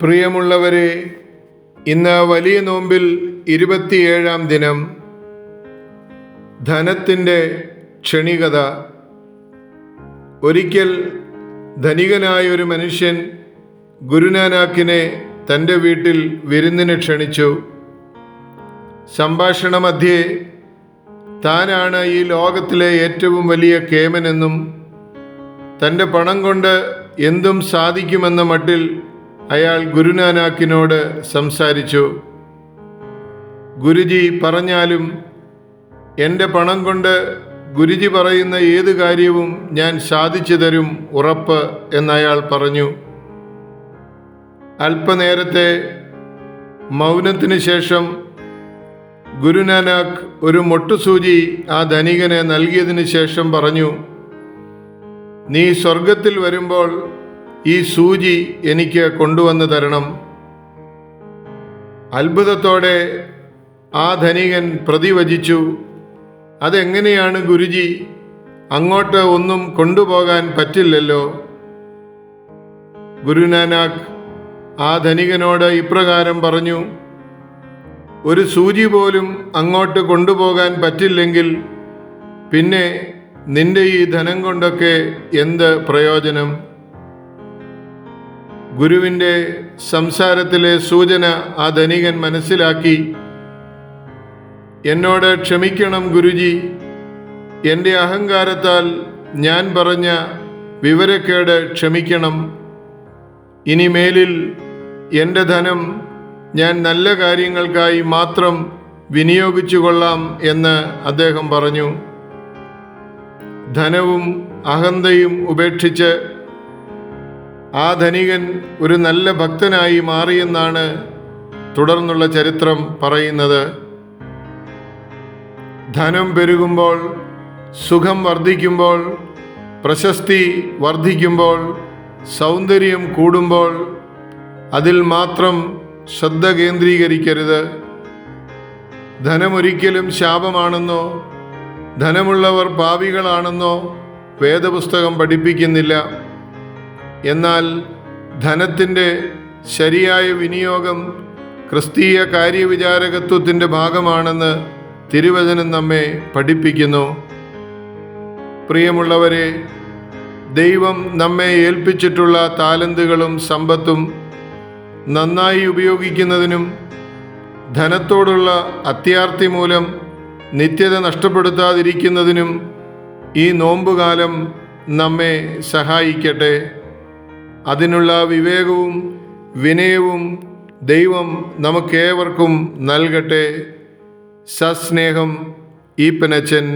പ്രിയമുള്ളവരെ, ഇന്ന് വലിയ നോമ്പിൽ 27-ാം ദിനം. ധനത്തിൻ്റെ ക്ഷണികത. ഒരിക്കൽ ധനികനായൊരു മനുഷ്യൻ ഗുരുനാനാക്കിനെ തൻ്റെ വീട്ടിൽ വിരുന്നിന് ക്ഷണിച്ചു. സംഭാഷണമധ്യേ താനാണ് ഈ ലോകത്തിലെ ഏറ്റവും വലിയ കേമനെന്നും തൻ്റെ പണം കൊണ്ട് എന്തും സാധിക്കുമെന്ന മട്ടിൽ അയാൾ ഗുരുനാനാക്കിനോട് സംസാരിച്ചു. ഗുരുജി പറഞ്ഞാലും എൻ്റെ പണം കൊണ്ട് ഗുരുജി പറയുന്ന ഏത് കാര്യവും ഞാൻ സാധിച്ചു തരും, ഉറപ്പ് എന്നയാൾ പറഞ്ഞു. അല്പനേരത്തെ മൗനത്തിന് ശേഷം ഗുരുനാനാക്ക് ഒരു മൊട്ടുസൂചി ആ ധനികന് നൽകിയതിന് ശേഷം പറഞ്ഞു, നീ സ്വർഗത്തിൽ വരുമ്പോൾ ഈ സൂചി എനിക്ക് കൊണ്ടുവന്ന് തരണം. അത്ഭുതത്തോടെ ആ ധനികൻ പ്രതിവചിച്ചു, അതെങ്ങനെയാണ് ഗുരുജി? അങ്ങോട്ട് ഒന്നും കൊണ്ടുപോകാൻ പറ്റില്ലല്ലോ. ഗുരുനാനാക്ക് ആ ധനികനോട് ഇപ്രകാരം പറഞ്ഞു, ഒരു സൂചി പോലും അങ്ങോട്ട് കൊണ്ടുപോകാൻ പറ്റില്ലെങ്കിൽ പിന്നെ നിന്റെ ഈ ധനം കൊണ്ടൊക്കെ എന്ത് പ്രയോജനം? ഗുരുവിൻ്റെ സംസാരത്തിലെ സൂചന ആ ധനികൻ മനസ്സിലാക്കി. എന്നോട് ക്ഷമിക്കണം ഗുരുജി, എൻ്റെ അഹങ്കാരത്താൽ ഞാൻ പറഞ്ഞ വിവരക്കേട് ക്ഷമിക്കണം. ഇനിമേലിൽ എൻ്റെ ധനം ഞാൻ നല്ല കാര്യങ്ങൾക്കായി മാത്രം വിനിയോഗിച്ചു കൊള്ളാം എന്ന് അദ്ദേഹം പറഞ്ഞു. ധനവും അഹന്തയും ഉപേക്ഷിച്ച് ആ ധനികൻ ഒരു നല്ല ഭക്തനായി മാറിയെന്നാണ് തുടർന്നുള്ള ചരിത്രം പറയുന്നത്. ധനം പെരുകുമ്പോൾ, സുഖം വർദ്ധിക്കുമ്പോൾ, പ്രശസ്തി വർദ്ധിക്കുമ്പോൾ, സൗന്ദര്യം കൂടുമ്പോൾ അതിൽ മാത്രം ശ്രദ്ധ കേന്ദ്രീകരിക്കരുത്. ധനമൊരിക്കലും ശാപമാണെന്നോ ധനമുള്ളവർ പാപികളാണെന്നോ വേദപുസ്തകം പഠിപ്പിക്കുന്നില്ല. എന്നാൽ ധനത്തിൻ്റെ ശരിയായ വിനിയോഗം ക്രിസ്തീയ കാര്യവിചാരകത്വത്തിൻ്റെ ഭാഗമാണെന്ന് തിരുവചനം നമ്മെ പഠിപ്പിക്കുന്നു. പ്രിയമുള്ളവരെ, ദൈവം നമ്മെ ഏൽപ്പിച്ചിട്ടുള്ള താലന്തുകളും സമ്പത്തും നന്നായി ഉപയോഗിക്കുന്നതിനും ധനത്തോടുള്ള അത്യാർത്തി മൂലം നിത്യത നഷ്ടപ്പെടുത്താതിരിക്കുന്നതിനും ഈ നോമ്പുകാലം നമ്മെ സഹായിക്കട്ടെ. അതിനുള്ള വിവേകവും വിനയവും ദൈവം നമുക്കേവർക്കും നൽകട്ടെ. സസ്നേഹം, ഈപ്പനച്ചൻ.